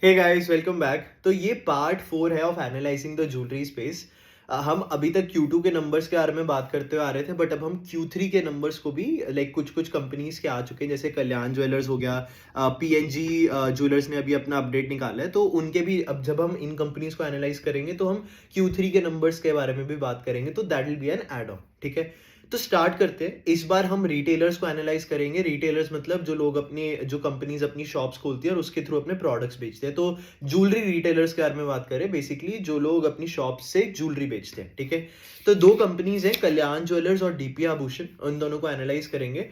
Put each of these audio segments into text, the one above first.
Hey guys welcome back. तो ये part 4 है of analysing the jewellery space. हम अभी तक Q2 के नंबर्स के बारे में बात करते हुए आ रहे थे, बट अब हम Q3 के नंबर्स को भी लाइक कुछ कुछ कंपनीज के आ चुके हैं, जैसे कल्याण ज्वेलर्स हो गया, PNG ज्वेलर्स ने अभी अपना अपडेट निकाला है, तो उनके भी अब जब हम इन कंपनीज को एनालाइज करेंगे तो हम Q3 के नंबर्स के बारे में भी बात करेंगे, तो that will be an add on. ठीक है, तो स्टार्ट करते हैं। इस बार हम रिटेलर्स को एनालाइज करेंगे। रिटेलर्स मतलब जो लोग अपने जो कंपनीज अपनी शॉप्स खोलती है और उसके थ्रू अपने प्रोडक्ट्स बेचते हैं। तो ज्वेलरी रिटेलर्स के बारे में बात करें, बेसिकली जो लोग अपनी शॉप से ज्वेलरी बेचते हैं। ठीक है, तो दो कंपनीज हैं, कल्याण ज्वेलर्स और डीपी आभूषण, उन दोनों को एनालाइज करेंगे।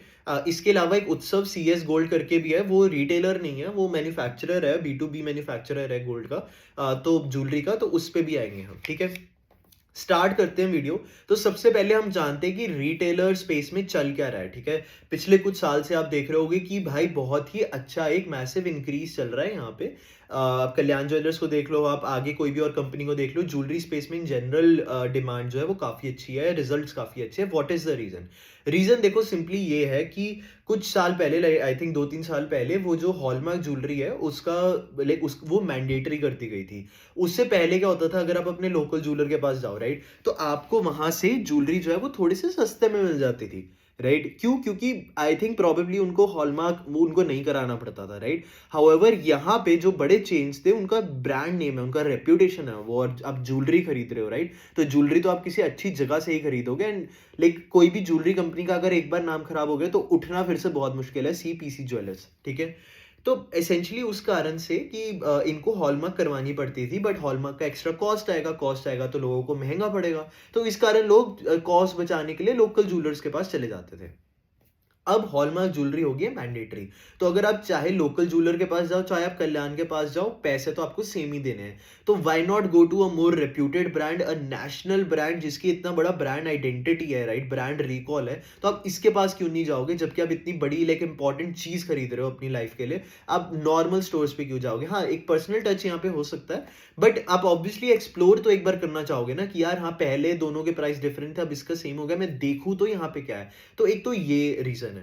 इसके अलावा एक उत्सव CS गोल्ड करके भी है, वो रिटेलर नहीं है, वो मैन्युफैक्चरर है, B2B मैन्युफैक्चरर है गोल्ड का, तो ज्वेलरी का, तो उस पर भी आएंगे हम। ठीक है, स्टार्ट करते हैं वीडियो। तो सबसे पहले हम जानते हैं कि रिटेलर स्पेस में चल क्या रहा है। ठीक है, पिछले कुछ साल से आप देख रहे होगे कि भाई बहुत ही अच्छा एक मैसिव इंक्रीज चल रहा है यहाँ पे। आप कल्याण ज्वेलर्स को देख लो, आप आगे कोई भी और कंपनी को देख लो, ज्वेलरी स्पेस में इन जनरल डिमांड जो है वो काफी अच्छी है, रिजल्ट्स काफी अच्छे हैं। What is the reason? Reason देखो सिंपली ये है कि कुछ साल पहले, आई थिंक 2-3 साल पहले, वो जो हॉलमार्क ज्वेलरी है उसका लाइक उस वो मैंडेटरी कर दी गई थी। उससे पहले क्या होता था, अगर आप अपने लोकल ज्वेलर के पास जाओ, राइट, तो आपको वहां से ज्वेलरी जो है वो थोड़ी सी सस्ते में मिल जाती थी। राइट, क्यों? क्योंकि आई थिंक प्रोबेबली उनको हॉलमार्क वो उनको नहीं कराना पड़ता था। राइट, हाउएवर यहाँ पे जो बड़े चेन्स थे उनका ब्रांड नेम है, उनका रेप्यूटेशन है वो, और आप ज्वेलरी खरीद रहे हो, राइट, तो ज्वेलरी तो आप किसी अच्छी जगह से ही खरीदोगे। एंड लाइक कोई भी ज्वेलरी कंपनी का अगर एक बार नाम खराब हो गया तो उठना फिर से बहुत मुश्किल है। CPC ज्वेलर्स, ठीक है, तो एसेंशियली उस कारण से कि इनको हॉलमार्क करवानी पड़ती थी, बट हॉलमार्क का एक्स्ट्रा कॉस्ट आएगा तो लोगों को महंगा पड़ेगा, तो इस कारण लोग कॉस्ट बचाने के लिए लोकल ज्वेलर्स के पास चले जाते थे। अब हॉलमार्क ज्वेलरी होगी है मैंडेटरी, तो अगर आप चाहे लोकल ज्वेलर के पास जाओ, चाहे आप कल्याण के पास जाओ, पैसे तो आपको सेम ही देने हैं। तो why not go to a more reputed brand, a national brand जिसकी इतना बड़ा ब्रांड आइडेंटिटी है, राइट, ब्रांड रिकॉल है, तो आप इसके पास क्यों नहीं जाओगे? जबकि आप इतनी बड़ी लाइक इंपॉर्टेंट चीज खरीद रहे हो अपनी लाइफ के लिए, आप नॉर्मल स्टोर्स पे क्यों जाओगे? हाँ, एक पर्सनल टच यहाँ पे हो सकता है, बट आप ऑब्वियसली एक्सप्लोर तो एक बार करना चाहोगे ना, कि यार हाँ, पहले दोनों के प्राइस डिफरेंट थे, अब इसका सेम हो गया, मैं देखूं तो यहाँ पे क्या है। तो एक तो ये रीजन है।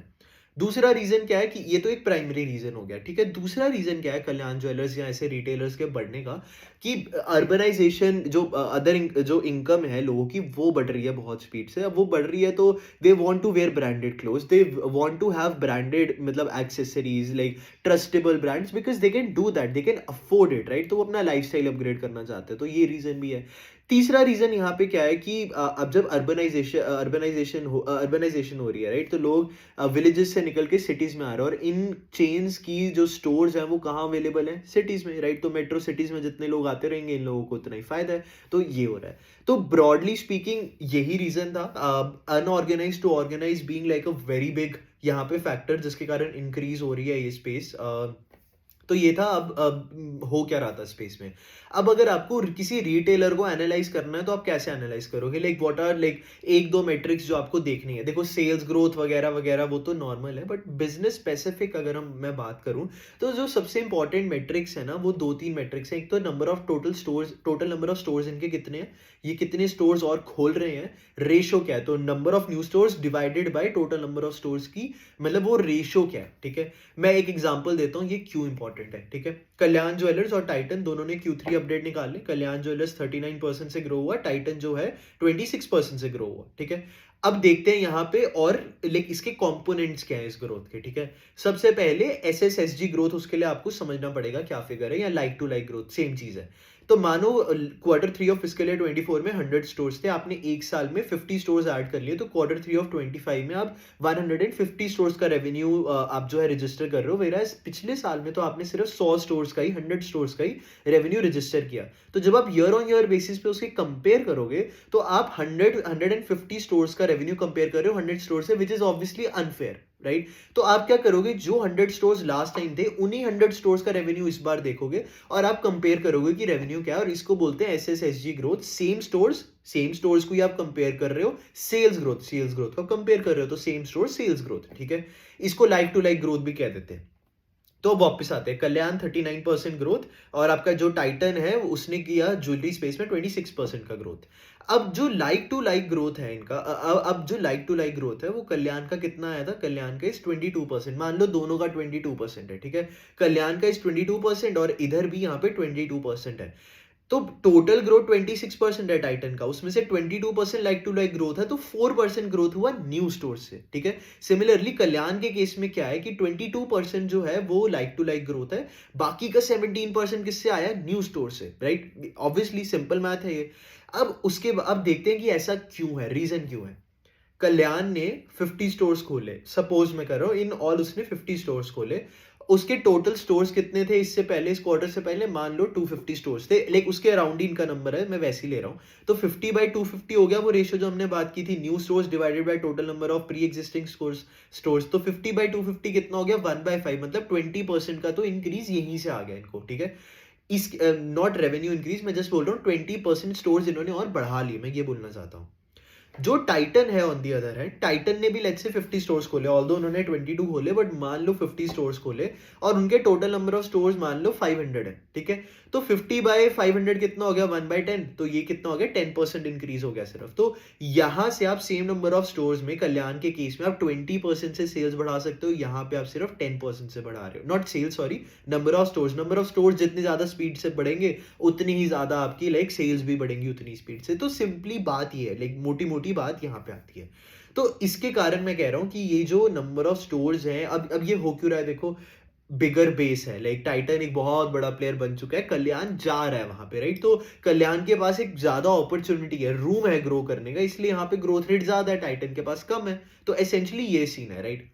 दूसरा रीजन क्या है कि ये तो एक प्राइमरी रीजन हो गया। ठीक है, दूसरा रीजन क्या है कल्याण ज्वेलर्स या ऐसे रिटेलर्स के बढ़ने का, कि अर्बनाइजेशन जो अदर जो इनकम है लोगों की वो बढ़ रही है बहुत स्पीड से। अब वो बढ़ रही है तो they want to wear branded clothes, they want to have branded मतलब accessories, like trustable brands, because they can do that, they can afford it, right, तो वो अपना लाइफस्टाइल अपग्रेड करना चाहते हैं, तो ये रीजन भी है। तीसरा रीजन यहाँ पे क्या है कि अब जब अर्बनाइजेशन हो रही है, राइट, तो लोग विलेजेस से निकल के सिटीज में आ रहे हैं, और इन चेन्स की जो स्टोर्स हैं वो कहाँ अवेलेबल है? सिटीज में, राइट, तो मेट्रो सिटीज में जितने लोग आते रहेंगे इन लोगों को उतना ही फायदा है, तो ये हो रहा है। तो ब्रॉडली स्पीकिंग यही रीजन था। Unorganise to organise being like a very big यहाँ पे फैक्टर, जिसके कारण इंक्रीज हो रही है ये स्पेस। तो ये था। अब हो क्या रहा था स्पेस में। अब अगर आपको किसी रिटेलर को एनालाइज करना है तो आप कैसे एनालाइज करोगे? लाइक व्हाट आर लाइक एक दो मेट्रिक्स जो आपको देखनी है। देखो, सेल्स ग्रोथ वगैरह वगैरह वो तो नॉर्मल है, बट बिजनेस स्पेसिफिक अगर मैं बात करूं तो जो सबसे इंपॉर्टेंट मेट्रिक्स है ना, वो 2-3 मेट्रिक्स है। एक तो number of total number of stores इनके कितने हैं, ये कितने स्टोर्स और खोल रहे हैं, रेशो क्या है, तो number of new stores divided by total number of stores की मतलब वो रेशो क्या है। ठीक है, मैं एक एग्जांपल देता हूं ये क्यों इंपॉर्टेंट है। ठीक है, कल्याण ज्वेलर्स और टाइटन दोनों ने Q3 अपडेट निकाले। कल्याण ज्वेलर्स 39% से ग्रो हुआ, टाइटन जो है 26% से ग्रो हुआ। ठीक है, अब देखते हैं यहाँ पे और लाइक इसके कंपोनेंट्स क्या है इस ग्रोथ के। ठीक है, सबसे पहले SSSG ग्रोथ, उसके लिए आपको समझना पड़ेगा क्या फिगर है, या like to like growth same चीज है। तो मानो Q3 ऑफ फिस्कल ईयर 24 में 100 स्टोर्स थे, आपने एक साल में 50 स्टोर्स ऐड कर लिए, तो Q3 ऑफ 25 में आप 150 स्टोर्स का रेवेन्यू आप जो है रजिस्टर कर रहे हो। वेराज पिछले साल में तो आपने सिर्फ 100 स्टोर्स का ही, 100 स्टोर्स का ही रेवेन्यू रजिस्टर किया। तो जब आप ईयर ऑन ईयर बेसिस पे उसके कंपेयर करोगे तो आप 150 स्टोर्स का रेवेन्यू कंपेयर कर रहे हो 100 स्टोर से, which is obviously unfair, right. तो आप क्या करोगे, जो 100 स्टोर्स लास्ट टाइम थे उन्हीं 100 स्टोर्स का रेवेन्यू इस बार देखोगे और आप कंपेयर करोगे कि रेवेन्यू क्या है, और इसको बोलते हैं SSSG ग्रोथ। सेम स्टोर्स को ही आप कंपेयर कर रहे हो, सेल्स ग्रोथ को कंपेयर कर रहे हो, तो सेम स्टोर सेल्स ग्रोथ। ठीक है, इसको लाइक टू लाइक ग्रोथ भी कह देते हैं। तो अब वापस आते हैं, कल्याण 39% ग्रोथ और आपका जो टाइटन है उसने किया ज्वेलरी स्पेस में 26% का ग्रोथ। अब जो लाइक टू लाइक ग्रोथ है इनका, अब जो लाइक टू लाइक ग्रोथ है वो कल्याण का कितना आया था, कल्याण का इस 22%, मान लो दोनों का 22% है, ठीक है, कल्याण का इस 22% और इधर भी यहाँ पे 22% है, तो टोटल ग्रोथ 26% है टाइटन का, उसमें से 22% लाइक टू लाइक ग्रोथ है, तो 4% ग्रोथ हुआ न्यू स्टोर से, ठीक है। सिमिलरली कल्याण के केस में क्या है कि 22% जो है वो लाइक टू लाइक ग्रोथ है, बाकी का 17% किससे आया, न्यू स्टोर से, राइट, ऑब्वियसली सिंपल मैथ है ये। अब देखते हैं कि ऐसा क्यों है, रीजन क्यों है। कल्याण ने 50 स्टोर्स खोले, सपोज मैं कर रहा हूं, इन ऑल उसने 50 स्टोर्स खोले, उसके टोटल स्टोर्स कितने थे इससे पहले, इस क्वार्टर से पहले, मान लो 250 स्टोर्स थे, लाइक उसके अराउंड ही इनका नंबर है, मैं वैसे ही ले रहा हूं, तो 50/250 हो गया वो रेशियो जो हमने बात की थी, new stores divided by total number of pre existing stores, तो 50/250 कितना हो गया, 1/5, मतलब 20% का तो इंक्रीज यहीं से आ गया इनको, ठीक है। इस नॉट रेवेन्यू इंक्रीज, मैं जस्ट बोल रहा हूँ 20% स्टोर्स इन्होंने और बढ़ा लिए, मैं ये बोलना चाहता हूँ। जो टाइटन है ऑन दी अदर है, टाइटन ने भी लेट्स से 50 स्टोर्स खोले, ऑल्दो उन्होंने 22 खोले, बट मान लो 50 स्टोर्स खोले और उनके टोटल नंबर ऑफ स्टोर्स मान लो 500 है, ठीक है, तो 50/500 कितना हो गया, 1/10, तो ये कितना हो गया, 10% इंक्रीज हो गया सिर्फ। तो यहां से आप सेम नंबर ऑफ स्टोर्स में, कल्याण के केस में आप 20% से सेल्स बढ़ा सकते हो, यहां पे आप सिर्फ 10% से बढ़ा रहे हो, not sales, sorry, number of stores जितने ज्यादा स्पीड से बढ़ेंगे उतनी ही ज्यादा आपकी लाइक सेल्स भी बढ़ेंगी उतनी स्पीड से। तो सिंपली बात ये है, लाइक मोटी मोटी बात यहाँ पे आती है। तो इसके कारण मैं कह रहा हूं कि ये जो नंबर ऑफ स्टोर्स हैं, अब ये हो क्यों रहा है, देखो बिगर बेस है, लाइक टाइटन एक बहुत बड़ा प्लेयर बन चुका है, कल्याण जा रहा है वहां पे, राइट, तो कल्याण के पास एक ज्यादा अपॉर्चुनिटी है, रूम है ग्रो करने का, इसलिए यहाँ पे ग्रोथ रेट ज्यादा है, टाइटन के पास कम है, तो एसेंशियली ये सीन है, राइट।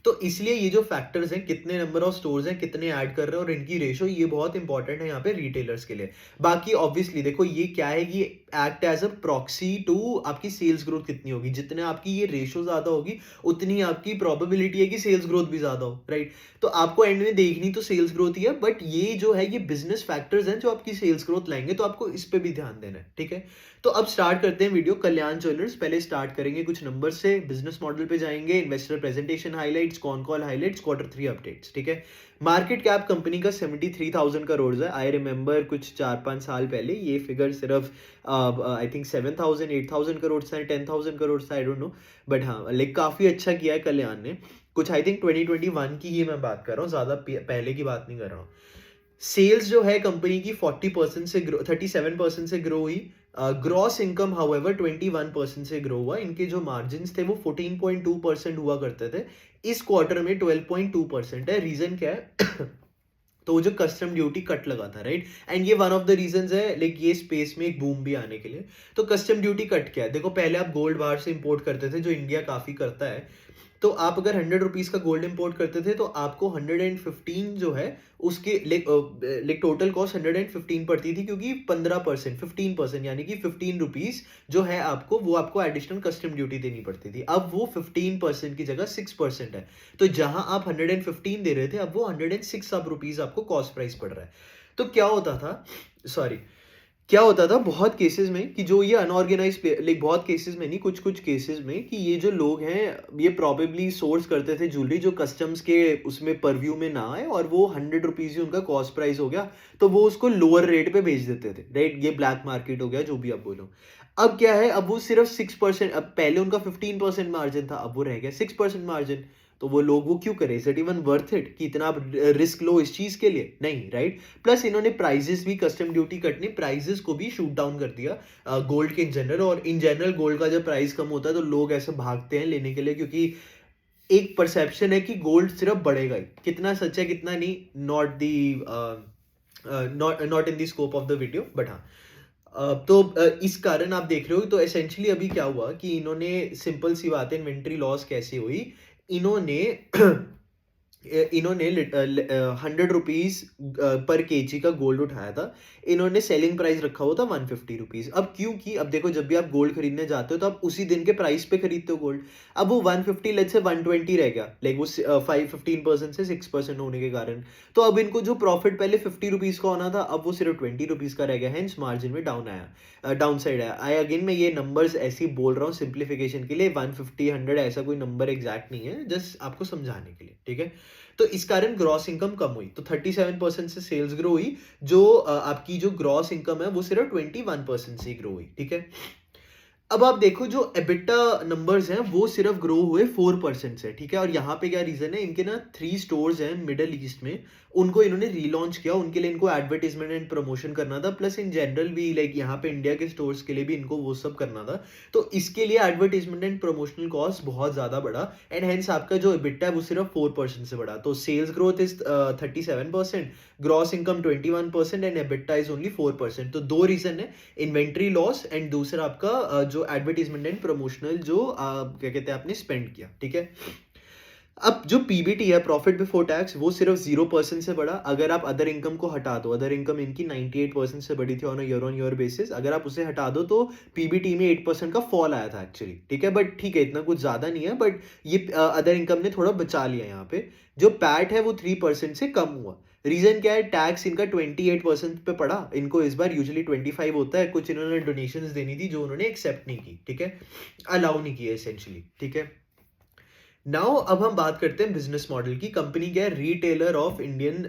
तो इसलिए ये जो फैक्टर्स हैं, कितने नंबर ऑफ स्टोर्स हैं, कितने ऐड कर रहे हैं और इनकी रेशो, ये बहुत इंपॉर्टेंट है यहाँ पे रिटेलर्स के लिए। बाकी ऑब्वियसली देखो ये क्या है कि act as a proxy to आपकी सेल्स ग्रोथ कितनी होगी, जितने आपकी ये रेशो ज्यादा होगी उतनी आपकी प्रोबेबिलिटी है कि सेल्स ग्रोथ भी ज्यादा हो, राइट। तो आपको एंड में देखनी तो सेल्स ग्रोथ ही है, बट ये जो है ये बिजनेस फैक्टर्स हैं जो आपकी सेल्स ग्रोथ लाएंगे, तो आपको इस पे भी ध्यान देना है, ठीक है। तो अब स्टार्ट करते हैं वीडियो कल्याण ज्वेलर्स। पहले स्टार्ट करेंगे कुछ नंबर से, बिजनेस मॉडल पे जाएंगे, investor presentation highlights, con call highlights, Q3 updates, ठीक है। मार्केट कैप कंपनी का 73,000 करोड़ है। आई रिमेंबर कुछ 4-5 साल पहले ये फिगर सिर्फ आई थिंक 7,000 8,000 करोड़ था, 10,000 करोड़ था, आई डोंट नो, बट हाँ लाइक काफी अच्छा किया है कल्याण ने। कुछ आई थिंक 2021 की ही मैं बात कर रहा हूँ, ज्यादा पहले की बात नहीं कर रहा हूँ। सेल्स जो है कंपनी की 40% से ग्रो 37% से ग्रो हुई। ग्रॉस इनकम हाउएवर 21% से ग्रो हुआ। इनके जो मार्जिन थे वो 14.2% हुआ करते थे, इस क्वार्टर में 12.2% है। रीजन क्या है तो जो कस्टम ड्यूटी कट लगा था, राइट, एंड ये वन ऑफ द रीजंस है लाइक ये स्पेस में एक बूम भी आने के लिए। तो कस्टम ड्यूटी कट क्या है, देखो पहले आप गोल्ड बाहर से इंपोर्ट करते थे जो इंडिया काफी करता है, तो आप अगर 100 रुपीज का गोल्ड इंपोर्ट करते थे तो आपको 115 जो है उसके लाइक टोटल कॉस्ट 115 पड़ती थी, क्योंकि 15% 15% यानी कि 15 रुपीज जो है आपको वो आपको एडिशनल कस्टम ड्यूटी देनी पड़ती थी। अब वो 15% की जगह 6% है, तो जहां आप 115 दे रहे थे अब वो 106 अब रुपीज आपको कॉस्ट प्राइस पड़ रहा है। तो क्या होता था, सॉरी, क्या होता था बहुत केसेस में कि जो ये अनऑर्गेनाइज लाइक बहुत केसेस में नहीं, कुछ कुछ केसेस में कि ये जो लोग हैं ये प्रॉबेबली सोर्स करते थे ज्वेलरी जो कस्टम्स के उसमें परव्यू में ना आए, और वो 100 रुपीज ही उनका कॉस्ट प्राइस हो गया, तो वो उसको लोअर रेट पे बेच देते थे, राइट। ये ब्लैक मार्केट हो गया, जो भी आप बोलो। अब क्या है, अब वो सिर्फ 6%, अब पहले उनका 15% मार्जिन था, अब वो रह गया 6% मार्जिन। तो वो लोग वो क्यों करे, is it even worth it कि इतना आप रिस्क लो इस चीज के लिए, नहीं, राइट। प्लस इन्होंने प्राइजेस भी, कस्टम ड्यूटी कट ने प्राइजेस को भी शूट डाउन कर दिया गोल्ड के इन जनरल, और इन जनरल गोल्ड का जब प्राइस कम होता है तो लोग ऐसे भागते हैं लेने के लिए, क्योंकि एक परसेप्शन है कि गोल्ड सिर्फ बढ़ेगा ही, कितना सच है कितना नहीं, not the not in the scope of the video, but हाँ। इस कारण आप देख रहे हो, तो एसेंशियली अभी क्या हुआ कि इन्होंने, सिंपल सी बात है, इन्वेंट्री लॉस कैसे हुई, इन्होंने इन्होंने 100 रुपीज पर केजी का गोल्ड उठाया था, इन्होंने सेलिंग प्राइस रखा हुआ था 150 रुपीज। अब क्योंकि अब देखो जब भी आप गोल्ड खरीदने जाते हो तो आप उसी दिन के प्राइस पे खरीदते हो गोल्ड, अब वो 150 लेट से 120 रह गया, लाइक वो 15% से 6% होने के कारण, तो अब इनको जो प्रॉफिट पहले 50 रुपीज का होना था अब वो सिर्फ 20 रुपीज का रह गया, हेंस मार्जिन में डाउन आया, डाउन साइड आया। आई अगेन मैं ये नंबर्स ऐसे ही बोल रहा हूँ सिंप्लीफिकेशन के लिए, 150 100 ऐसा कोई नंबर एग्जैक्ट नहीं है, जस्ट आपको समझाने के लिए, ठीक है। तो इस कारण ग्रॉस इनकम कम हुई, तो 37% से सेल्स ग्रो हुई, जो आपकी जो ग्रॉस इनकम है वो सिर्फ 21% से ग्रो हुई, ठीक है। अब आप देखो जो एबिटा नंबर्स हैं वो सिर्फ ग्रो हुए 4% से, ठीक है। और यहाँ पे क्या रीजन है, इनके ना 3 स्टोर्स हैं मिडल ईस्ट में, उनको इन्होंने रीलॉन्च किया, उनके लिए इनको एडवर्टाइजमेंट एंड प्रमोशन करना था, प्लस इन जनरल भी लाइक यहाँ पे इंडिया के स्टोर्स के लिए भी इनको वो सब करना था। तो इसके लिए एडवर्टाइजमेंट एंड प्रमोशनल कॉस्ट बहुत ज्यादा बढ़ा, एंड हेंस आपका जो एबिटा है वो सिर्फ 4% से बढ़ा। तो sales growth is 37%, gross income 21% and EBITDA is only 4%। तो दो रीजन है, इन्वेंट्री लॉस एंड दूसरा आपका जो एडवर्टाइजमेंट एंड प्रमोशनल जो क्या कहते हैं आपने स्पेंड किया, ठीक है। अब जो पीबीटी है, प्रॉफिट बिफोर टैक्स, वो सिर्फ 0% से बढ़ा। अगर आप अदर इनकम को हटा दो, अदर इनकम इनकी 98% से बढ़ी थी ऑन ईयर बेसिस, अगर आप उसे हटा दो तो पीबीटी में 8% का फॉल आया था एक्चुअली, ठीक है। बट ठीक है, इतना कुछ ज्यादा नहीं है, बट ये अदर इनकम ने थोड़ा बचा लिया यहाँ पे। जो पैट है वो 3% से कम हुआ। रीजन क्या है, टैक्स इनका 28% पे पड़ा, इनको इस बार यूजुअली 25 होता है, कुछ इन्होंने डोनेशंस देनी थी जो उन्होंने एक्सेप्ट नहीं की, ठीक है, अलाउ नहीं किया एसेंशियली, ठीक है। नाउ अब हम बात करते हैं बिजनेस मॉडल की। कंपनी क्या है, retailer of Indian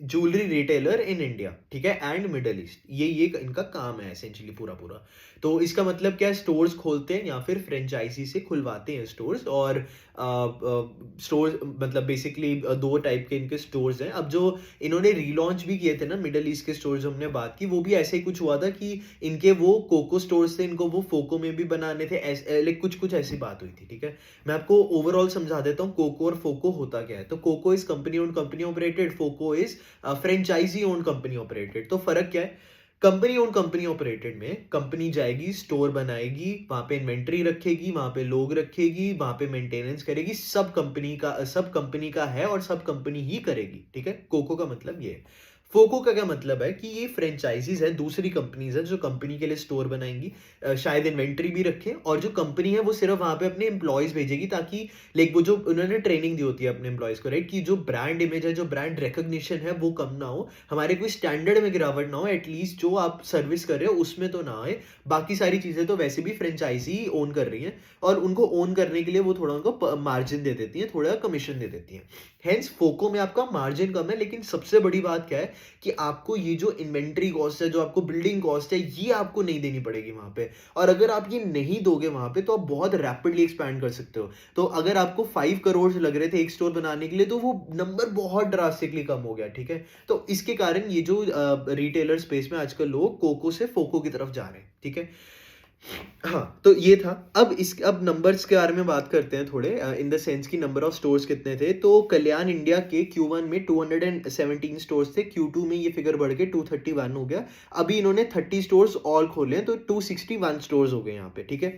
jewellery retailer in India, ठीक है, एंड मिडल ईस्ट, ये इनका काम है एसेंशियली पूरा पूरा। तो इसका मतलब क्या है, स्टोर्स खोलते हैं या फिर फ्रेंचाइजी से खुलवाते हैं स्टोर्स, और स्टोर्स मतलब बेसिकली दो टाइप के इनके स्टोर्स हैं। अब जो इन्होंने रीलॉन्च भी किए थे ना मिडल ईस्ट के स्टोर्स, जो हमने बात की, वो भी ऐसे ही कुछ हुआ था कि इनके वो कोको स्टोर्स थे, इनको वो फोको में भी बनाने थे, लाइक कुछ ऐसी बात हुई थी, ठीक है। मैं आपको ओवरऑल समझा देता हूँ कोको और फोको होता क्या है। तो COCO is company own company operated, FOCO is franchisee own company operated. तो फर्क क्या है, कंपनी ओन कंपनी ऑपरेटेड में कंपनी जाएगी, स्टोर बनाएगी, वहां पे इन्वेंट्री रखेगी, वहां पे लोग रखेगी, वहां पे मेंटेनेंस करेगी, सब कंपनी का है और सब कंपनी ही करेगी, ठीक है। कोको का मतलब ये है। फोको का क्या मतलब है कि ये फ्रेंचाइजीज है, दूसरी कंपनीज है जो कंपनी के लिए स्टोर बनाएंगी, शायद इन्वेंट्री भी रखें, और जो कंपनी है वो सिर्फ वहां पे अपने एम्प्लॉयज भेजेगी, ताकि लाइक वो जो उन्होंने ट्रेनिंग दी होती है अपने एम्प्लॉयज को, राइट, कि जो ब्रांड इमेज है, जो ब्रांड रिकॉग्निशन है वो कम ना हो, हमारे कोई स्टैंडर्ड में गिरावट ना हो, एटलीस्ट जो आप सर्विस कर रहे हो उसमें तो ना आए। बाकी सारी चीजें तो वैसे भी फ्रेंचाइजी ओन कर रही है, और उनको ओन करने के लिए वो थोड़ा उनको मार्जिन दे देती है, थोड़ा कमीशन दे देती है। हेंस फोको में आपका मार्जिन कम है, लेकिन सबसे बड़ी बात क्या है कि आपको ये जो इन्वेंट्री कॉस्ट है, जो आपको बिल्डिंग कॉस्ट है, ये आपको नहीं देनी पड़ेगी वहां पे। और अगर आप ये नहीं दोगे वहां पे, तो आप बहुत रैपिडली एक्सपैंड कर सकते हो। तो अगर आपको 5 करोड़ लग रहे थे एक स्टोर बनाने के लिए, तो वो नंबर बहुत ड्रास्टिकली कम हो गया, ठीक है। तो इसके कारण ये जो रिटेलर स्पेस में आजकल लोग कोको से फोको की तरफ जा रहे हैं, ठीक है। हाँ, तो ये था। अब नंबर्स के बारे में बात करते हैं थोड़े, इन द सेंस की नंबर ऑफ स्टोर्स कितने थे। तो कल्याण इंडिया के Q1 में 217 स्टोर्स थे, Q2 में ये फिगर बढ़ के 231 हो गया। अभी इन्होंने 30 स्टोर्स और खोले हैं, तो 261 स्टोर्स हो गए यहाँ पे, ठीक है।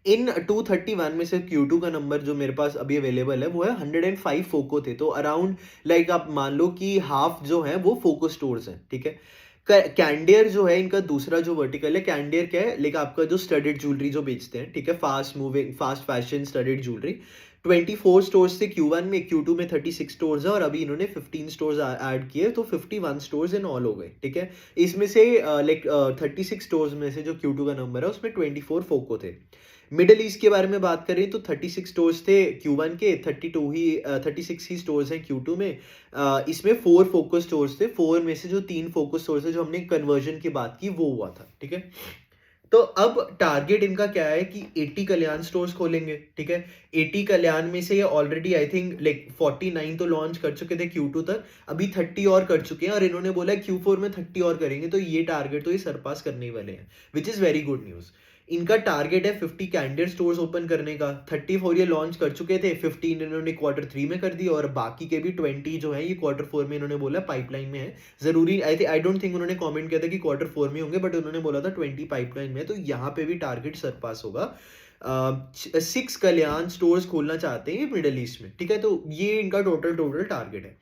इन 231 में से Q2 का नंबर जो मेरे पास अभी अवेलेबल है वो है 105 फोको थे। तो अराउंड लाइक आप मान लो कि हाफ जो है वो फोको स्टोर्स हैं, ठीक है। कैंडियर जो है इनका दूसरा जो वर्टिकल है, कैंडियर क्या है, लाइक आपका जो स्टडेड ज्वेलरी जो बेचते हैं, ठीक है, fast fashion studded jewellery. 24 stores थे Q1 में, Q2 में 36 स्टोर्स है, और अभी इन्होंने 15 स्टोर्स ऐड किए, तो 51 स्टोर्स इन ऑल हो गए, ठीक है। इसमें से लाइक 36 स्टोर्स में से जो Q2 का नंबर है उसमें 24 फोको थे। मिडल ईस्ट के बारे में बात करें तो 36 स्टोर्स थे Q1 के, 36 ही स्टोर्स हैं Q2 में। इसमें 4 फोकस स्टोर्स थे, 4 में से जो 3 फोकस स्टोर्स है जो हमने कन्वर्जन की बात की वो हुआ था, ठीक है। तो अब टारगेट इनका क्या है कि 80 कल्याण स्टोर्स खोलेंगे, ठीक है। 80 कल्याण में से ये ऑलरेडी आई थिंक लाइक 49 तो लॉन्च कर चुके थे Q2 तक, अभी 30 और कर चुके हैं, और इन्होंने बोला Q4 में 30 और करेंगे। तो ये टारगेट तो ये सरपास करने ही वाले हैं, which is very good news. इनका टारगेट है 50 कैंडिडेट स्टोर्स ओपन करने का। 34 ये लॉन्च कर चुके थे, 15 इन्होंने Q3 में कर दिया, और बाकी के भी 20 जो है ये Q4 में इन्होंने बोला पाइपलाइन में है। जरूरी आई डोंट थिंक उन्होंने कमेंट किया था कि Q4 में होंगे, बट उन्होंने बोला था 20 पाइपलाइन में है, तो यहाँ पे भी टारगेट सरपास होगा। 6 कल्याण स्टोर्स खोलना चाहते हैं मिडल ईस्ट में, ठीक है। तो ये इनका टोटल टारगेट है।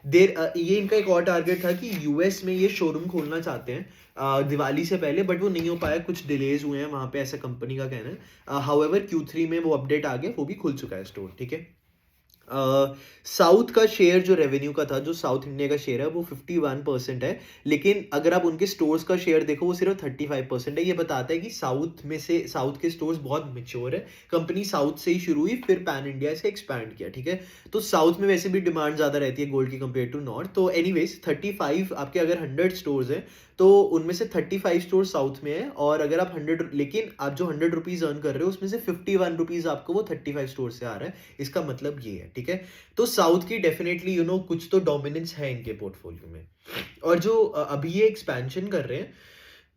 ये इनका एक और टारगेट था कि यूएस में ये शोरूम खोलना चाहते हैं दिवाली से पहले, बट वो नहीं हो पाया, कुछ डिलेज हुए हैं वहां पे, ऐसा कंपनी का कहना है। हाउएवर Q3 में वो अपडेट आ गया, वो भी खुल चुका है स्टोर, ठीक है। साउथ का शेयर जो रेवेन्यू का था, जो साउथ इंडिया का शेयर है वो 51% है, लेकिन अगर आप उनके स्टोर्स का शेयर देखो वो सिर्फ 35% है। ये बताता है कि साउथ में से साउथ के स्टोर्स बहुत मेच्योर है। कंपनी साउथ से ही शुरू हुई, फिर पैन इंडिया से एक्सपैंड किया, ठीक है। तो साउथ में वैसे भी डिमांड ज़्यादा रहती है गोल्ड की कंपेयर टू नॉर्थ। तो एनीवेज 35 आपके अगर 100 स्टोर्स हैं तो उनमें से 35 स्टोर साउथ में है, और अगर आप 100, लेकिन आप जो 100 रुपीज़ अर्न कर रहे हो उसमें से 51 रुपीज़ आपको वो 35 स्टोर से आ रहा है। इसका मतलब ये है, ठीक है। तो साउथ की डेफिनेटली कुछ तो डोमिनेंस है इनके पोर्टफोलियो में। और जो अभी ये एक्सपेंशन कर रहे हैं,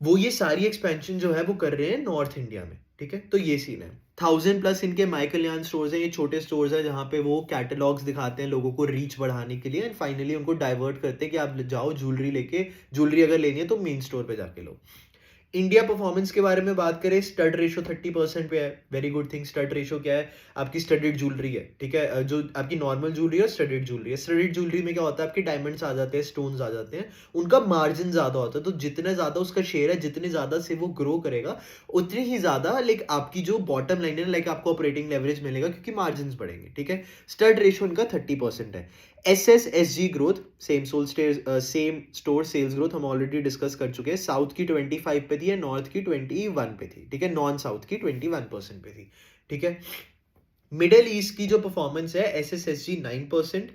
वो ये सारी एक्सपेंशन जो है वो कर रहे हैं नॉर्थ इंडिया में, ठीक है। तो ये सीन है। 1000+ इनके माई कल्याण स्टोर्स हैं, ये छोटे स्टोर्स हैं जहाँ पे वो कैटलॉग्स दिखाते हैं लोगों को रीच बढ़ाने के लिए, एंड फाइनली उनको डाइवर्ट करते हैं कि आप जाओ ज्वेलरी लेके, ज्वेलरी अगर लेनी है तो मेन स्टोर पे जाके लो। इंडिया परफॉर्मेंस के बारे में बात करें, स्टड रेशो 30% पे है। Very good thing. Stud ratio क्या है? आपकी स्टडेड ज्वेलरी है, ठीक है। जो आपकी नॉर्मल ज्वेलरी है, स्टडेड ज्वेलरी है। स्टडेड ज्वेलरी में क्या होता है, आपके डायमंड्स आ जाते हैं, स्टोन्स आ जाते हैं, उनका मार्जिन ज्यादा होता है। तो जितना ज्यादा उसका शेयर है, जितने ज्यादा से वो ग्रो करेगा, उतनी ही ज्यादा लाइक आपकी जो बॉटम लाइन है, लाइक आपको ऑपरेटिंग लेवरेज मिलेगा क्योंकि मार्जिन बढ़ेंगे, ठीक है। स्टड रेशो इनका 30% है। SSSG growth, same store sales growth हम ऑलरेडी डिस्कस कर चुके हैं। साउथ की 25 पे थी, नॉर्थ की 21 पे थी, ठीक है। नॉन साउथ की 21% पे थी, ठीक है। मिडिल ईस्ट की जो परफॉर्मेंस है, SSSG 9%,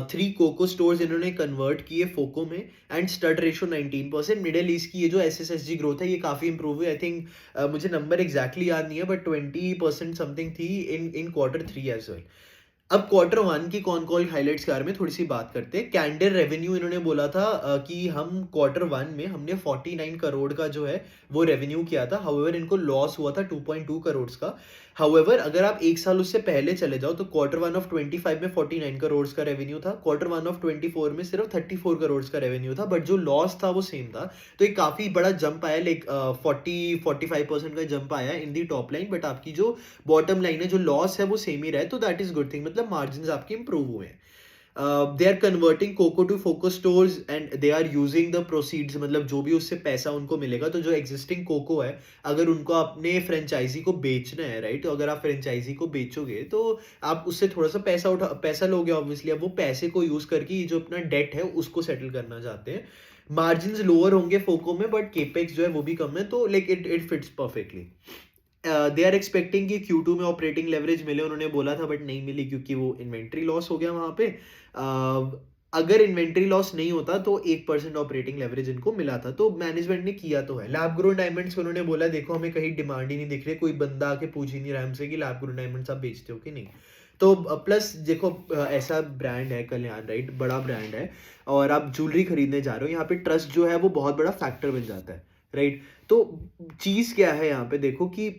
3 कोको स्टोर्स इन्होंने कन्वर्ट किए फोको में, and stud ratio 19%। Middle east की ये जो SSSG ग्रोथ है ये काफी इंप्रूव हुई। आई थिंक मुझे नंबर एग्जैक्टली याद नहीं है, बट 20% समथिंग थी इन Q3 एज वेल। अब Q1 की कौन कौन हाइलाइट्स के बारे में थोड़ी सी बात करते हैं। कैंडल रेवेन्यू इन्होंने बोला था कि हम Q1 में हमने 49 करोड़ का जो है वो रेवेन्यू किया था। हाउएवर इनको लॉस हुआ था 2.2 करोड़ का। हाउएवर अगर आप एक साल उससे पहले चले जाओ तो Q1 ऑफ 25 में 49 करोड़ का रेवेन्यू था, Q1 ऑफ 24 में सिर्फ 34 करोड़ का रेवेन्यू था, बट जो लॉस था वो सेम था। तो एक काफी बड़ा जंप आया, लाइक 40-45% का जंप आया इन दी टॉप लाइन, बट आपकी जो बॉटम लाइन है, जो लॉस है वो सेम ही रहे, तो दैट इज गुड थिंग। मतलब मार्जिन आपके इंप्रूव हुए हैं। They are converting COCO to FOCOs stores and they are using the proceeds, मतलब जो भी उससे पैसा उनको मिलेगा, तो जो एग्जिस्टिंग कोको है, अगर उनको अपने फ्रेंचाइजी को बेचना है, राइट, तो अगर आप फ्रेंचाइजी को बेचोगे तो आप उससे थोड़ा सा पैसा लोगे ऑब्वियसली। अब वो पैसे को यूज करके ये जो अपना डेट है उसको सेटल करना चाहते हैं। मार्जिन लोअर होंगे फोको में, बट केपेक्स जो है वो भी कम है, तो like it fits perfectly. They are expecting कि Q2 में ऑपरेटिंग लेवरेज मिले, उन्होंने बोला था, बट नहीं मिली क्योंकि वो इन्वेंट्री लॉस हो गया वहां पे। अगर इन्वेंट्री लॉस नहीं होता तो 1% ऑपरेटिंग लेवरेज इनको मिला था, तो मैनेजमेंट ने किया तो है। लैब ग्रोन डायमंड्स को उन्होंने बोला देखो हमें कहीं डिमांड ही नहीं दिख रही, कोई बंदा आके पूछ ही नहीं रहा हमसे कि लैब ग्रोन डायमंड्स आप बेचते हो कि नहीं। तो प्लस देखो, ऐसा ब्रांड है कल्याण, राइट, बड़ा ब्रांड है, और आप ज्वेलरी खरीदने जा रहे हो, यहाँ पे ट्रस्ट जो है वो बहुत बड़ा फैक्टर बन जाता है, राइट। तो चीज क्या है यहाँ पे देखो कि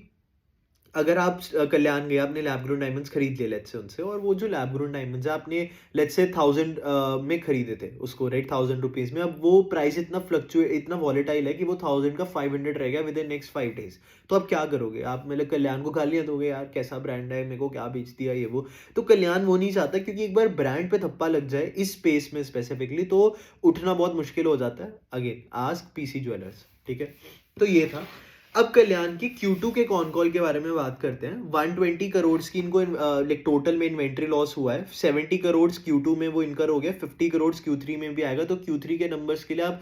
अगर आप कल्याण गए, आपने लैब ग्रोन डायमंड्स खरीद लिए लेट्स से उनसे, और वो जो लैब ग्रोन डायमंड्स है आपने लेट्स से 1000 में खरीदे थे उसको, राइट, 1000 रुपीज में। अब वो प्राइस इतना वॉलेटाइल है कि वो 1000 का 500 रह गया विद इन नेक्स्ट 5 डेज। तो आप क्या करोगे? आप मतलब कल्याण को गालियां दोगे, यार कैसा ब्रांड है, मेरे को क्या बेच दिया ये वो। तो कल्याण वो नहीं चाहता, क्योंकि एक बार ब्रांड पे थप्पा लग जाए इस स्पेस में स्पेसिफिकली, तो उठना बहुत मुश्किल हो जाता है। अगेन आस्क पीसी ज्वेलर्स, ठीक है। तो ये था। अब कल्याण की Q2 के कॉन कॉल के बारे में बात करते हैं। 120 करोड़ की इनको लाइक टोटल में इन्वेंट्री लॉस हुआ है। 70 करोड़ Q2 में वो इनकर हो गया, 50 करोड़ Q3 में भी आएगा। तो Q3 के नंबर्स के लिए आप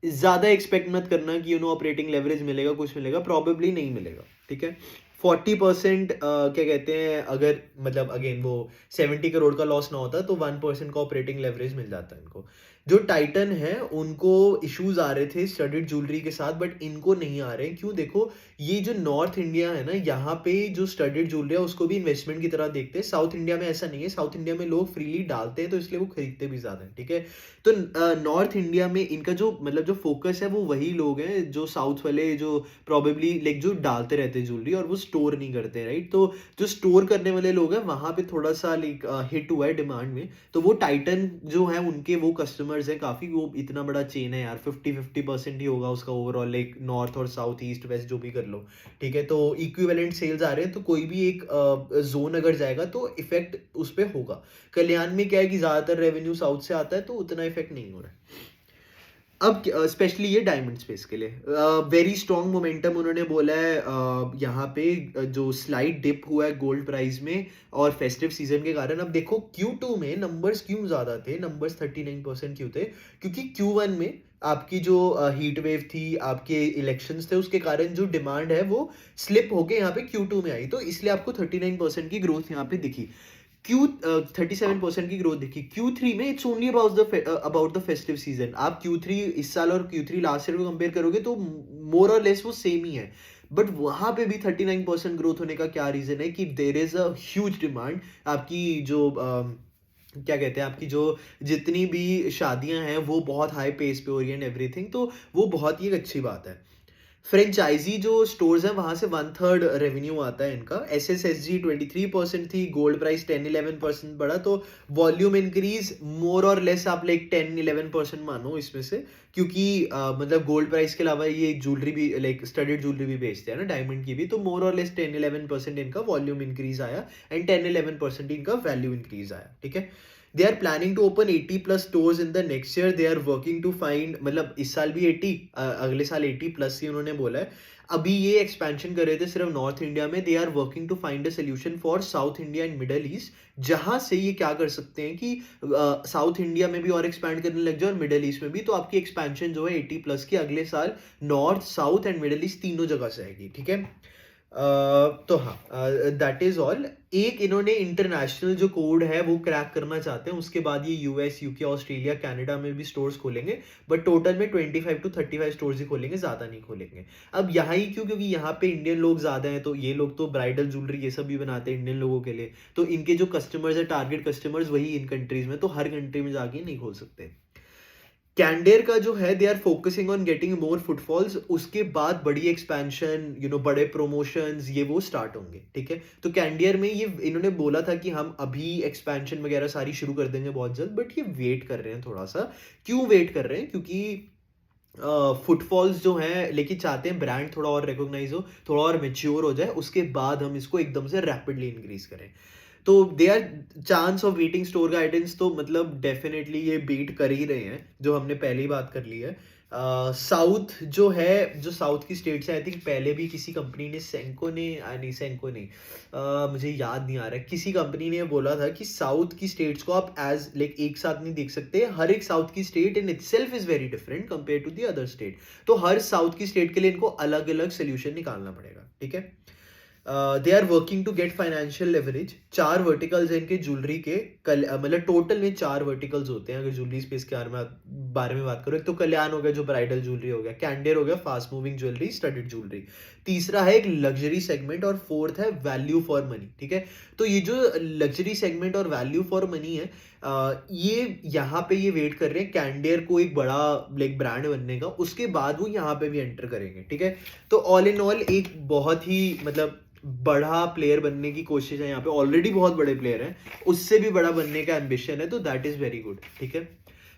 ज्यादा एक्सपेक्ट मत करना कि ऑपरेटिंग लेवरेज मिलेगा, कुछ मिलेगा, प्रॉबेबली नहीं मिलेगा, ठीक है। 40% क्या कहते हैं, अगर मतलब अगेन वो 70 करोड़ का लॉस ना होता तो 1% का ऑपरेटिंग लेवरेज मिल जाता है इनको। जो टाइटन है उनको इश्यूज आ रहे थे स्टडीड ज्वेलरी के साथ, बट इनको नहीं आ रहे। क्यों? देखो, ये जो नॉर्थ इंडिया है ना, यहाँ पे जो स्टडीड ज्वेलरी है उसको भी इन्वेस्टमेंट की तरह देखते हैं। साउथ इंडिया में ऐसा नहीं है। साउथ इंडिया में लोग फ्रीली डालते हैं, तो इसलिए वो खरीदते भी ज्यादा है, ठीक है। तो नॉर्थ इंडिया में इनका जो मतलब जो फोकस है वो वही लोग हैं जो साउथ वाले, जो प्रॉबेबली लाइक जो डालते रहते हैं ज्वेलरी और वो स्टोर नहीं करते, राइट। तो जो स्टोर करने वाले लोग हैं वहां पे थोड़ा सा लाइक हिट हुआ है डिमांड में। तो वो टाइटन जो है उनके वो कस्टमर्स है काफी, वो इतना बड़ा चेन है यार, 50-50% ही होगा उसका ओवरऑल, लाइक नॉर्थ और साउथ ईस्ट वेस्ट जो भी कर लो, ठीक है। तो इक्विवेलेंट सेल्स आ रहे हैं, तो कोई भी एक जोन अगर जाएगा तो इफेक्ट उस पर होगा। कल्याण में क्या है कि ज्यादातर रेवेन्यू साउथ से आता है, तो उतना इफेक्ट नहीं हो रहा है। अब स्पेशली ये डायमंड स्पेस के लिए वेरी स्ट्रॉन्ग मोमेंटम उन्होंने बोला है यहाँ पे जो स्लाइड डिप हुआ है गोल्ड प्राइस में और फेस्टिव सीजन के कारण। अब देखो Q2 में नंबर्स क्यों ज़्यादा थे, नंबर्स 39% क्यों थे, क्योंकि Q1 में आपकी जो हीट वेव थी, आपके इलेक्शंस थे, उसके कारण जो डिमांड है वो स्लिप होके यहाँ पे Q2 में आई, तो इसलिए आपको 39% की ग्रोथ यहाँ पे दिखी। 37% की ग्रोथ दिखी। Q3 में it's only about the festive season. आप Q3 इस साल और Q3 लास्ट ईयर को कंपेयर करोगे तो मोर और लेस वो सेम ही है, बट वहां पे भी 39% ग्रोथ होने का क्या रीजन है कि there is a huge demand. आपकी जो क्या कहते हैं, आपकी जो जितनी भी शादियां हैं वो बहुत हाई पेस पे हो रही है एवरीथिंग, तो वो बहुत ही एक अच्छी बात है। फ्रेंचाइजी जो स्टोर्स हैं वहां से 1/3 रेवेन्यू आता है इनका। SSSG 23% थी, गोल्ड प्राइस 10-11% बढ़ा, तो वॉल्यूम इंक्रीज मोर और लेस आप लाइक 10-11% मानो इसमें से, क्योंकि मतलब गोल्ड प्राइस के अलावा ये ज्वेलरी भी लाइक स्टडेड ज्वेलरी भी बेचते हैं ना, डायमंड की भी, तो मोर और लेस 10-11% इनका वॉल्यूम इंक्रीज आया एंड 10-11% इनका वैल्यू इंक्रीज आया, ठीक है। They are planning to open 80+ stores in the next year. They are working to find, मतलब इस साल भी 80, अगले साल 80+ ही उन्होंने बोला है। अभी ये एक्सपेंशन कर रहे थे सिर्फ नॉर्थ इंडिया में। They are working to find a solution for south India and Middle East, जहां से ये क्या कर सकते हैं कि साउथ इंडिया में भी और एक्सपैंड करने लग जाए और मिडल ईस्ट में भी, तो आपकी एक्सपेंशन जो है 80+ की अगले साल north, south and Middle east तीनों जगह से आएगी, ठीक है। तो हाँ, दैट इज ऑल। एक इन्होंने इंटरनेशनल जो कोड है वो क्रैक करना चाहते हैं, उसके बाद ये US, UK, ऑस्ट्रेलिया, कनाडा में भी स्टोर्स खोलेंगे, बट टोटल में 25-35 स्टोर्स ही खोलेंगे, ज़्यादा नहीं खोलेंगे। अब यहाँ ही क्यों, क्योंकि यहाँ पे इंडियन लोग ज़्यादा हैं, तो ये लोग तो ब्राइडल ज्वेलरी ये सब भी बनाते हैं इंडियन लोगों के लिए, तो इनके जो कस्टमर्स है, टारगेट कस्टमर्स वही इन कंट्रीज में, तो हर कंट्री में जाके नहीं खोल सकते। कैंडेर का जो है, they are focusing on getting more footfalls, उसके बाद बड़ी एक्सपेंशन, बड़े प्रमोशंस ये वो स्टार्ट होंगे, ठीक है। तो कैंडियर में ये इन्होंने बोला था कि हम अभी एक्सपेंशन वगैरह सारी शुरू कर देंगे बहुत जल्द, बट ये वेट कर रहे हैं थोड़ा सा। क्यों वेट कर रहे हैं, क्योंकि फुटफॉल्स जो हैं लेकिन चाहते हैं ब्रांड थोड़ा और रिकॉग्नाइज हो, थोड़ा और मेच्योर हो जाए, उसके बाद हम इसको एकदम से रैपिडली इंक्रीज करें। तो there are chance of beating store guidance, तो मतलब डेफिनेटली ये बीट कर ही रहे हैं, जो हमने पहले ही बात कर ली है। साउथ जो है, जो साउथ की स्टेट्स है, आई थिंक पहले भी किसी कंपनी ने, सेंको ने, नहीं सेंको नहीं, मुझे याद नहीं आ रहा है, किसी कंपनी ने बोला था कि साउथ की स्टेट्स को आप एज लाइक एक साथ नहीं देख सकते, हर एक साउथ की state in itself is very different compare to the other state, तो हर साउथ की स्टेट के लिए इनको अलग अलग सोल्यूशन निकालना पड़ेगा, ठीक है। They are working to get financial leverage. 4 verticals हैं इनके ज्वेलरी के, मतलब टोटल में 4 वर्टिकल्स होते हैं अगर ज्वेलरी स्पेस के बारे में बात करो। एक तो कल्याण हो गया जो ब्राइडल ज्वेलरी हो गया, कैंडेर हो गया fast moving jewellery, studded jewellery, तीसरा है एक लग्जरी सेगमेंट, और फोर्थ है वैल्यू फॉर मनी, ठीक है। तो ये जो लग्जरी सेगमेंट और वैल्यू फॉर मनी है, ये यहाँ पे ये वेट कर रहे हैं कैंडेर को एक बड़ा लाइक ब्रांड बनने का, उसके बाद वो यहाँ पे भी एंटर करेंगे, ठीक है। तो ऑल इन ऑल एक बहुत ही मतलब बड़ा प्लेयर बनने की कोशिश है यहाँ पे, ऑलरेडी बहुत बड़े प्लेयर हैं, उससे भी बड़ा बनने का एम्बिशन है, तो दैट इज वेरी गुड, ठीक है।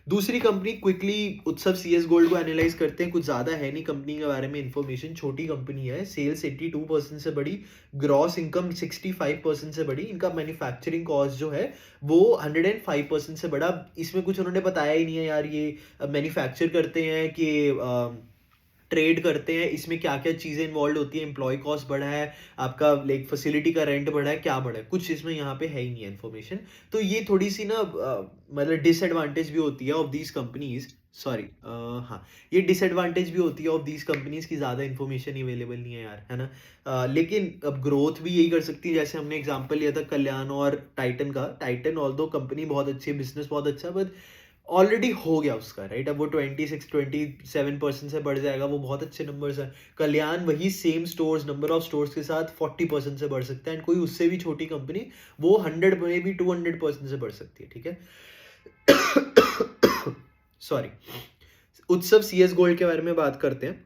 दूसरी कंपनी क्विकली उत्सव CS गोल्ड को एनालाइज करते हैं, कुछ ज़्यादा है नहीं कंपनी के बारे में इन्फॉर्मेशन, छोटी कंपनी है, सेल्स 82% से बड़ी, ग्रॉस इनकम 65% से बड़ी, इनका मैन्युफैक्चरिंग कॉस्ट जो है वो 105% से बड़ा। इसमें कुछ उन्होंने बताया ही नहीं है यार, ये मैन्युफैक्चर करते हैं कि ट्रेड करते हैं, इसमें क्या क्या चीज़ें इन्वॉल्व होती है, एम्प्लॉय कॉस्ट बढ़ा है, आपका लाइक फैसिलिटी का रेंट बढ़ा है, क्या बढ़ा है, कुछ इसमें यहाँ पे है ही नहीं इन्फॉर्मेशन। तो ये थोड़ी सी ना मतलब डिसएडवांटेज भी होती है ऑफ दीज कंपनीज, सॉरी हाँ, ये डिसएडवांटेज भी होती है ऑफ दीज कंपनीज की ज़्यादा इन्फॉर्मेशन अवेलेबल नहीं है यार, है ना। लेकिन अब ग्रोथ भी यही कर सकती है, जैसे हमने एग्जांपल लिया था कल्याण और टाइटन का। टाइटन ऑल्दो कंपनी बहुत अच्छी है, बिजनेस बहुत अच्छा, बट ऑलरेडी हो गया उसका, राइट। अब वो 26-27% से बढ़ जाएगा, वो बहुत अच्छे नंबर्स हैं। कल्याण वही same stores, number of stores के साथ 40% से बढ़ सकता है, एंड कोई उससे भी छोटी कंपनी वो 100 में भी 200% से बढ़ सकती है, ठीक है। सॉरी, उत्सव CS गोल्ड के बारे में बात करते हैं।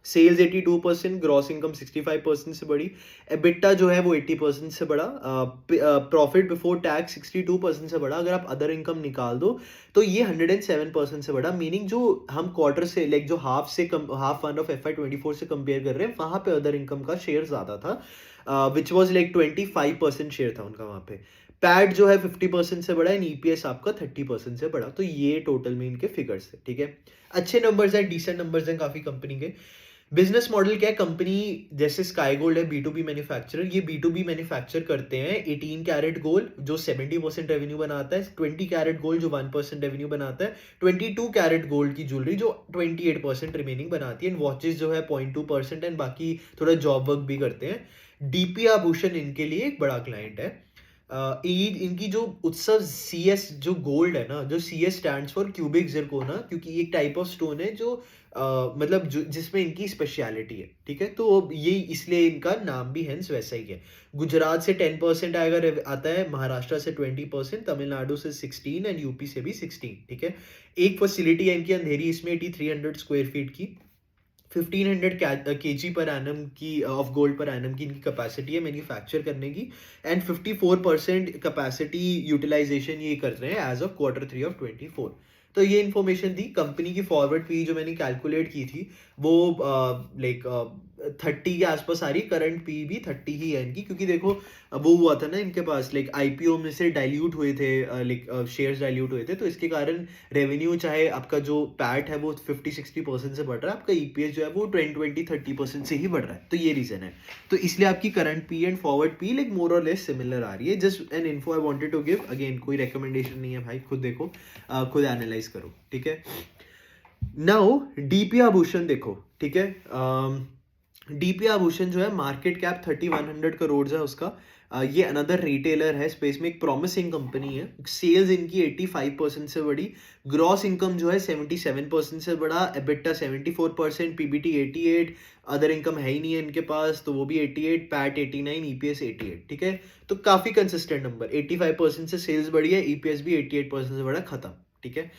सेल्स 82%, ग्रॉस इनकम 65% से बड़ी, एबिटा जो है वो 80% से बड़ा, प्रॉफिट बिफोर टैक्स 62% से बड़ा, अगर आप अदर इनकम निकाल दो तो ये 107% से बड़ा। मीनिंग जो हम क्वार्टर से लाइक जो हाफ वन ऑफ FY24 से कंपेयर कर रहे हैं, वहां पे अदर इनकम का शेयर ज्यादा था, विच वॉज लाइक 25% शेयर था उनका वहां पे। पैट जो है 50% से बढ़ा एंड ईपीएस आपका 30% से बढ़ा। तो ये टोटल में इनके फिगर्स थे, ठीक है। अच्छे नंबर्स हैं, डिसेंट नंबर्स हैं काफ़ी कंपनी के। बिजनेस मॉडल क्या है, कंपनी जैसे स्काई गोल्ड है B2B मैन्युफैक्चरर, ये B2B मैन्युफैक्चर करते हैं 18 कैरेट गोल्ड जो 70% रेवेन्यू बनाता है, 20 कैरेट गोल्ड जो 1% रेवेन्यू बनाता है, 22 कैरेट गोल्ड की ज्वेलरी जो 28% रिमेनिंग बनाती है, एंड वॉचेस जो है 0.2% एंड बाकी थोड़ा जॉब वर्क भी करते हैं। डीपी आभूषण इनके लिए एक बड़ा क्लाइंट है। इनकी जो उत्सव CS जो गोल्ड है ना, जो CS स्टैंड्स फॉर क्यूबिक जिरकोना, क्योंकि ये एक टाइप ऑफ स्टोन है जो मतलब जिसमें इनकी स्पेशलिटी है, ठीक है। तो ये इसलिए इनका नाम भी हेंस वैसा ही है। गुजरात से 10% आएगा, आता है, महाराष्ट्र से 20%, तमिलनाडु से 16 एंड यूपी से भी 16, ठीक है। एक फैसिलिटी है इनकी अंधेरी, इसमें 8300 स्क्वायर फीट की 1500 kg पर एनम की ऑफ गोल्ड पर एनम की इनकी कैपेसिटी है मैन्युफैक्चर करने की, एंड 54% कैपेसिटी यूटिलाइजेशन ये कर रहे हैं एज ऑफ Q3 of 24। तो ये इन्फॉर्मेशन थी। कंपनी की फॉरवर्ड पी जो मैंने कैलकुलेट की थी वो लाइक 30 के आसपास आ रही, करंट पी भी 30 ही है इनकी, क्योंकि देखो वो हुआ था ना इनके पास, लाइक आईपीओ में से डाइल्यूट हुए थे, लाइक शेयर्स डाइल्यूट हुए थे, तो इसके कारण रेवेन्यू चाहे आपका जो पैट है वो 50-60% से बढ़ रहा है, आपका ईपीएस जो है वो 20-30% से ही बढ़ रहा है। तो ये रीजन है। तो इसलिए आपकी current P and forward P like more और लेस सिमिलर आ रही है। Just an info I wanted to give, again कोई रिकमेंडेशन नहीं है भाई, खुद देखो, खुद एनालाइज करो, ठीक है। नाउ डीपी आभूषण देखो, ठीक है। डीपी आभूषण जो है मार्केट कैप 3100 करोड़ है उसका। ये अनदर रिटेलर है स्पेस में, एक प्रॉमिसिंग कंपनी है। सेल्स इनकी 85% से बढ़ी, ग्रॉस इनकम जो है 77% से बढ़ा, एबिटा 74%, पीबीटी 88, अदर इनकम है ही नहीं है इनके पास तो वो भी 88, पैट 89, ईपीएस 88, ठीक है। तो काफी कंसिस्टेंट नंबर, 85% से सेल्स बढ़ी है, ईपीएस भी 88% से बढ़ा, खत्म, ठीक है।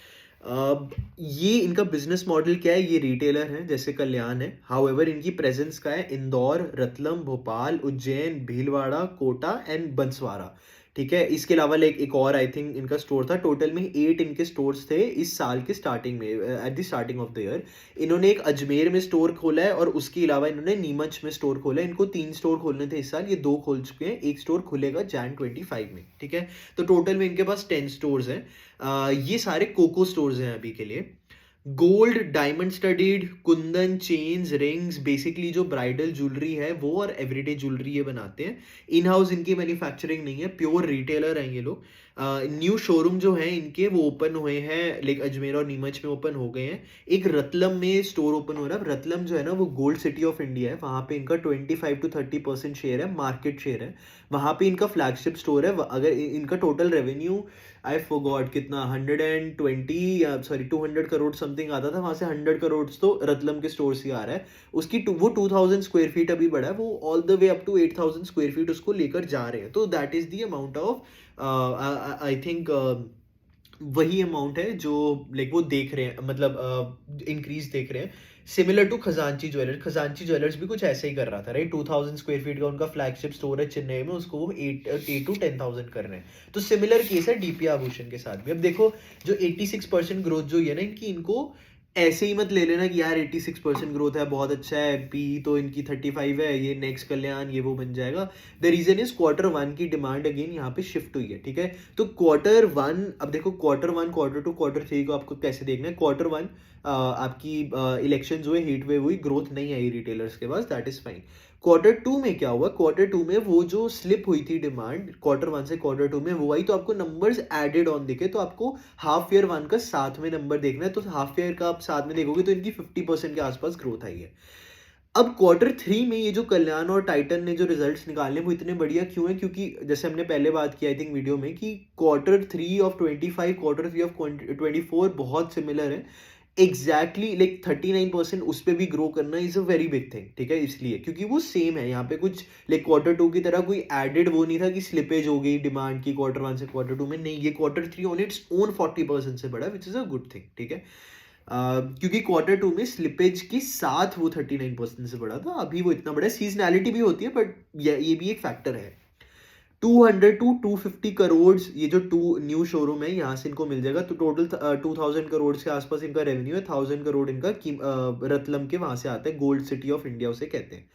अब ये इनका बिजनेस मॉडल क्या है, ये रिटेलर है जैसे कल्याण है, हाउएवर इनकी प्रेजेंस का है इंदौर, रतलम, भोपाल, उज्जैन, भीलवाड़ा, कोटा एंड बंसवाड़ा, ठीक है। इसके अलावा लाइक एक और आई थिंक इनका स्टोर था। टोटल में 8 इनके स्टोर्स थे इस साल के स्टार्टिंग में, at the starting of the year. इन्होंने एक अजमेर में स्टोर खोला है और उसके अलावा इन्होंने नीमच में स्टोर खोला है। इनको 3 स्टोर खोलने थे इस साल, ये 2 खोल चुके हैं, एक स्टोर खुलेगा Jan 25 में, ठीक है। तो टोटल में इनके पास 10 स्टोर्स हैं। ये सारे कोको स्टोर्स हैं अभी के लिए। Gold, diamond studied, Kundan, chains, rings, basically जो ब्राइडल ज्वेलरी है वो और एवरीडे ज्वेलरी ये बनाते हैं। इन हाउस इनकी मैन्युफैक्चरिंग नहीं है, प्योर रिटेलर हैं ये लोग। न्यू शोरूम जो है इनके वो ओपन हुए हैं, लाइक अजमेर और नीमच में ओपन हो गए हैं। एक रतलम में स्टोर ओपन हो रहा है। रतलम जो है ना वो गोल्ड सिटी ऑफ इंडिया है, वहाँ पे इनका 25-30% शेयर है, मार्केट शेयर है। वहाँ पे इनका फ्लैगशिप स्टोर है। अगर इनका टोटल रेवेन्यू आई फॉरगॉट कितना 200 करोड़ समथिंग आता था, वहां से 100 करोड़ तो रतलम के स्टोर से आ रहा है। उसकी वो 2000 स्क्वायर फीट अभी बढ़ा है, वो all the way up to 8000 square feet उसको लेकर जा रहे हैं। तो that is the amount of I think वही अमाउंट है जो लाइक वो देख रहे हैं, मतलब इंक्रीज देख रहे हैं। Similar to Khazanchi jewellers, Khazanchi jewellers भी कुछ ऐसे ही कर रहा था, राइट। 2000 स्क्वायर फीट का उनका फ्लैगशिप स्टोर है चेन्नई में, उसको वो 8 to 10,000 कर रहे हैं। तो सिमिलर केस है डीपी आभूषण के साथ भी। अब देखो जो 86% ग्रोथ जो है ना इनकी, इनको ऐसे ही मत ले लेना कि यार 86% ग्रोथ है बहुत अच्छा है, पी तो इनकी 35 है, ये नेक्स्ट कल्याण ये वो बन जाएगा। द रीजन इज Q1 की डिमांड अगेन यहाँ पे शिफ्ट हुई है, ठीक है। तो Q1, अब देखो Q1, Q2, Q3 को आपको कैसे देखना है। Q1 आपकी इलेक्शन हुए, हीट वेव हुई, ग्रोथ नहीं आई रिटेलर्स के पास, दैट इज फाइन। Q2 में क्या हुआ, Q2 में वो जो स्लिप हुई थी डिमांड Q1 से Q2 में वो आई, तो आपको नंबर्स एडेड ऑन दिखे, तो आपको हाफ ईयर 1 का साथ में नंबर देखना है। तो हाफ ईयर का आप साथ में देखोगे तो इनकी 50% के आसपास ग्रोथ आई है। अब Q3 में ये जो कल्याण और टाइटन ने जो रिजल्ट्स निकाले वो इतने बढ़िया क्यों है, क्योंकि जैसे हमने पहले बात की आई थिंक वीडियो में कि Q3 of 25, Q3 of 24 बहुत सिमिलर है। एग्जैक्टली लाइक 39% उस पर भी ग्रो करना is a very big thing, ठीक है। इसलिए क्योंकि वो सेम है, यहाँ पे कुछ लाइक Q2 की तरह कोई एडेड वो नहीं था कि स्लिपेज हो गई डिमांड की Q1 से Q2 में, नहीं, ये Q3 ऑन इट्स ओन 40% से बढ़ा, which is a good thing, ठीक है। क्योंकि Q2 में स्लिपेज के साथ वो 39% से बढ़ा था, अभी वो इतना बड़ा, सीजनैलिटी भी होती है बट ये भी एक फैक्टर है। 200 to 250 करोड़ ये जो 2 न्यू शोरूम है यहाँ से इनको मिल जाएगा। तो टोटल 2000 करोड़ के आसपास इनका रेवेन्यू है। 1000 करोड़ इनका रतलम के वहां से आता है, गोल्ड सिटी ऑफ इंडिया उसे कहते हैं।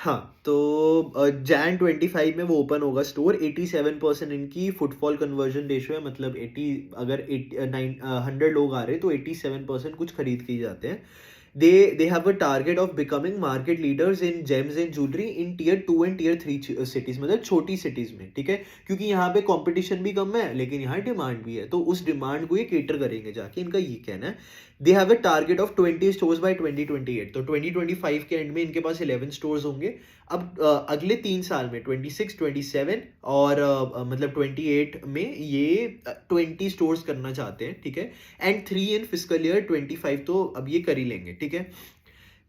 हाँ, तो जैन 25 में वो ओपन होगा स्टोर। 87% इनकी फुटफॉल कन्वर्जन रेशियो है, मतलब 80, अगर 100 लोग आ रहे हैं तो 87% कुछ खरीद के ही जाते हैं। They have a target of becoming market leaders in gems and jewelry in tier 2 and tier 3 cities, मतलब छोटी सिटीज में, ठीक है, क्योंकि यहाँ पे कंपटीशन भी कम है लेकिन यहाँ डिमांड भी है, तो उस डिमांड को ये केटर करेंगे जाके, इनका ये कहना है। They have a target of 20 stores by 2028, तो 2025 के एंड में इनके पास 11 स्टोर्स होंगे। अब अगले 3 साल में 26, 27 और मतलब 28 में ये 20 स्टोर्स करना चाहते हैं, ठीक है, एंड 3 इन फिजिकल ईयर 25 तो अब ये कर ही लेंगे, ठीक है।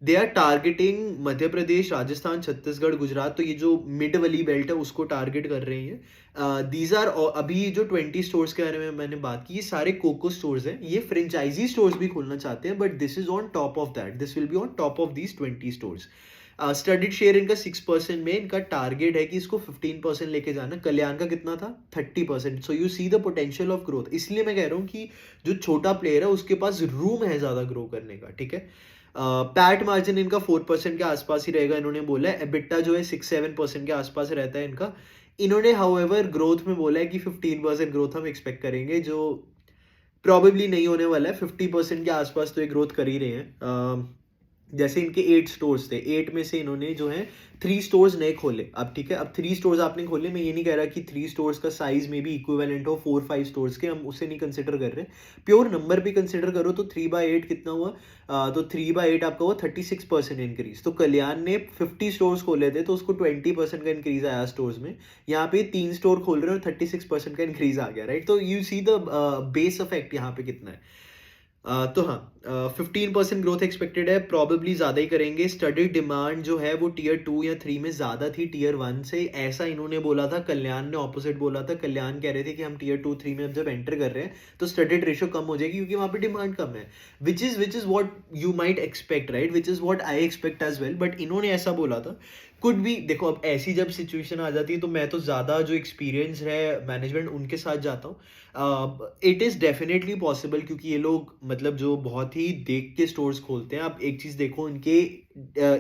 They are targeting Madhya Pradesh, Rajasthan, Chhattisgarh, Gujarat, तो ये जो मिड वाली बेल्ट है उसको टारगेट कर रहे हैं। दीज आर, अभी जो 20 स्टोर्स के बारे में मैंने बात की, ये सारे कोको स्टोर्स हैं। ये फ्रेंचाइजी स्टोर्स भी खोलना चाहते हैं, but this is on top of that, this will be on top of these 20 stores. Studied share इनका 6% में, इनका टारगेट है कि इसको 15% लेके जाना। कल्याण का कितना था? 30%। So you see the potential of growth. इसलिए मैं कह रहा हूँ कि जो छोटा प्लेयर है उसके पास रूम है ज़्यादा ग्रो करने का, ठीक है। पैट मार्जिन इनका 4% के आसपास ही रहेगा, इन्होंने बोला है। एबिटा जो है 6-7% के आसपास रहता है इनका। इन्होंने हाउएवर ग्रोथ में बोला है कि 15% ग्रोथ हम एक्सपेक्ट करेंगे, जो प्रॉबेबली नहीं होने वाला है। 50% के आसपास तो ये ग्रोथ कर ही रहे हैं। जैसे इनके 8 स्टोर्स थे, 8 में से इन्होंने जो है 3 स्टोर्स नए खोले। अब ठीक है, अब 3 स्टोर्स आपने खोले, मैं ये नहीं कह रहा कि 3 स्टोर्स का साइज में भी इक्विवेलेंट हो 4-5 स्टोर्स के, हम उसे नहीं कंसिडर कर रहे। प्योर नंबर भी कंसिडर करो तो 3/8 कितना हुआ? तो 3/8 आपका हुआ 36% इंक्रीज। तो कल्याण ने 50 स्टोर्स खोले थे तो उसको 20% का इंक्रीज आया स्टोर्स में। यहाँ पे 3 स्टोर खोल रहे हैं और 36% का इंक्रीज आ गया, राइट। तो you see the base effect यहाँ पे कितना है। तो हाँ, 15% ग्रोथ एक्सपेक्टेड है, प्रॉबेबली ज़्यादा ही करेंगे। स्टडी डिमांड जो है वो टियर 2 या 3 में ज़्यादा थी टियर 1 से, ऐसा इन्होंने बोला था। कल्याण ने ऑपोजिट बोला था। कल्याण कह रहे थे कि हम टियर 2, 3 में अब जब एंटर कर रहे हैं तो स्टडीड रेशियो कम हो जाएगी क्योंकि वहाँ पे डिमांड कम है, which is what you might expect, right, which is what I expect as well. But इन्होंने ऐसा बोला था। कुड भी, देखो अब ऐसी जब सिचुएशन आ जाती है तो मैं तो ज़्यादा जो एक्सपीरियंस है मैनेजमेंट उनके साथ जाता हूँ। इट इज़ डेफिनेटली पॉसिबल, क्योंकि ये लोग मतलब जो बहुत ही देख के स्टोर्स खोलते हैं। आप एक चीज़ देखो, इनके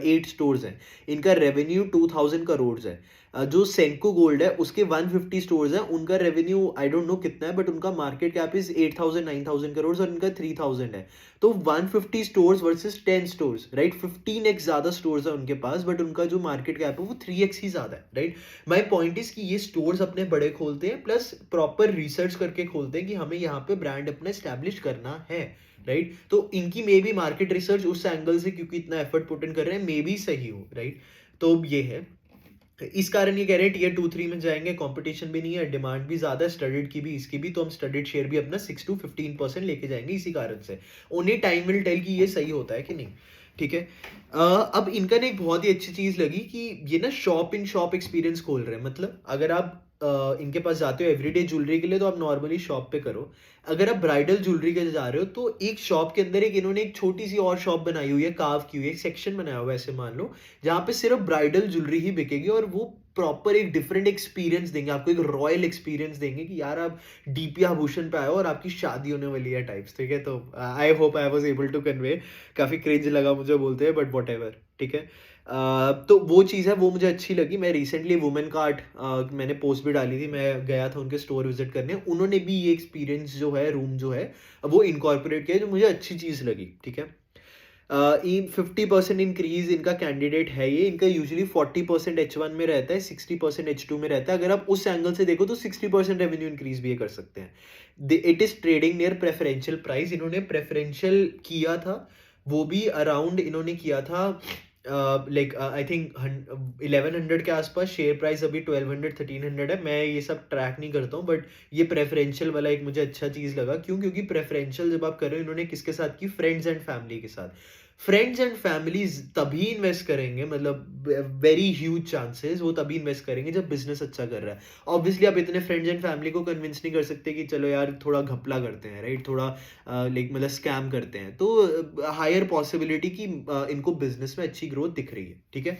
8 स्टोर्स हैं, इनका रेवेन्यू 2000 करोड़ है। जो सेंको गोल्ड है उसके 150 स्टोर्स हैं, उनका रेवेन्यू आई डोंट नो कितना है, बट उनका मार्केट कैप इज 8000-9000 करोड़ और इनका 3000 है। तो 150 stores versus 10 stores, right, 15x ज़्यादा स्टोर्स है उनके पास, बट उनका जो मार्केट कैप है वो 3x ही ज़्यादा है, राइट। माई पॉइंट इज कि ये स्टोर्स अपने बड़े खोलते हैं, प्लस प्रॉपर रिसर्च करके खोलते हैं कि हमें यहाँ पे ब्रांड अपना स्टैब्लिश करना है, राइट। तो इनकी मे बी मार्केट रिसर्च उस एंगल से, क्योंकि इतना एफर्ट पुट इन कर रहे हैं, मे बी सही हो, राइट। तो ये है, इस कारण ये कह रहे हैं टियर 2-3 में जाएंगे, कंपटीशन भी नहीं है, डिमांड भी ज्यादा है, स्टडीड की भी, इसकी भी, तो हम स्टडीड शेयर भी अपना 6-15% लेके जाएंगे इसी कारण से। ओनली टाइम विल टेल कि ये सही होता है कि नहीं, ठीक है। अब इनका ने एक बहुत ही अच्छी चीज लगी कि ये ना शॉप इन शॉप एक्सपीरियंस खोल रहे हैं। मतलब अगर आप इनके पास जाते हो एवरीडे ज्वेलरी के लिए तो आप नॉर्मली शॉप पे करो। अगर आप ब्राइडल ज्वेलरी के लिए जा रहे हो तो एक शॉप के अंदर एक इन्होंने एक छोटी सी और शॉप बनाई हुई है, कार्व की हुई है, एक सेक्शन बनाया हुआ है ऐसे मान लो, जहाँ पे सिर्फ ब्राइडल ज्वेलरी ही बिकेगी और वो प्रॉपर एक डिफरेंट एक्सपीरियंस देंगे आपको, एक रॉयल एक्सपीरियंस देंगे कि यार आप डीपी आभूषण पे आए हो और आपकी शादी होने वाली है टाइप्स, ठीक है। तो I hope I was able to convey. काफ़ी क्रिंज लगा मुझे बोलते हैं, बट वॉट एवर, ठीक है। तो वो चीज़ है, वो मुझे अच्छी लगी। मैं रिसेंटली वुमेन कार्ट मैंने पोस्ट भी डाली थी, मैं गया था उनके स्टोर विजिट करने, उन्होंने भी ये एक्सपीरियंस जो है, रूम जो है वो इनकॉर्पोरेट किया, जो मुझे अच्छी चीज़ लगी, ठीक है। 50% इंक्रीज इनका कैंडिडेट है ये। इनका यूजुअली 40% H1 में रहता है, 60% H2 में रहता है। अगर आप उस एंगल से देखो तो 60% रेवेन्यू इंक्रीज भी ये कर सकते हैं। It is trading near preferential price. इन्होंने प्रेफरेंशियल किया था, वो भी अराउंड इन्होंने किया था लाइक आई थिंक 1100 के आसपास। शेयर प्राइस अभी 1200-1300 है। मैं ये सब ट्रैक नहीं करता हूँ, बट ये प्रेफरेंशियल वाला एक मुझे अच्छा चीज़ लगा। क्यों? क्योंकि प्रेफरेंशियल जब आप कर रहे हो, इन्होंने किसके साथ की? फ्रेंड्स एंड फैमिली के साथ। फ्रेंड्स एंड फैमिलीज तभी इन्वेस्ट करेंगे, मतलब वेरी ह्यूज चांसेस वो तभी इन्वेस्ट करेंगे जब बिजनेस अच्छा कर रहा है। ऑब्वियसली आप इतने फ्रेंड्स एंड फैमिली को कन्विंस नहीं कर सकते कि चलो यार थोड़ा घपला करते हैं, राइट, थोड़ा लाइक मतलब स्कैम करते हैं। तो हायर पॉसिबिलिटी कि इनको बिजनेस में अच्छी ग्रोथ दिख रही है, ठीक है।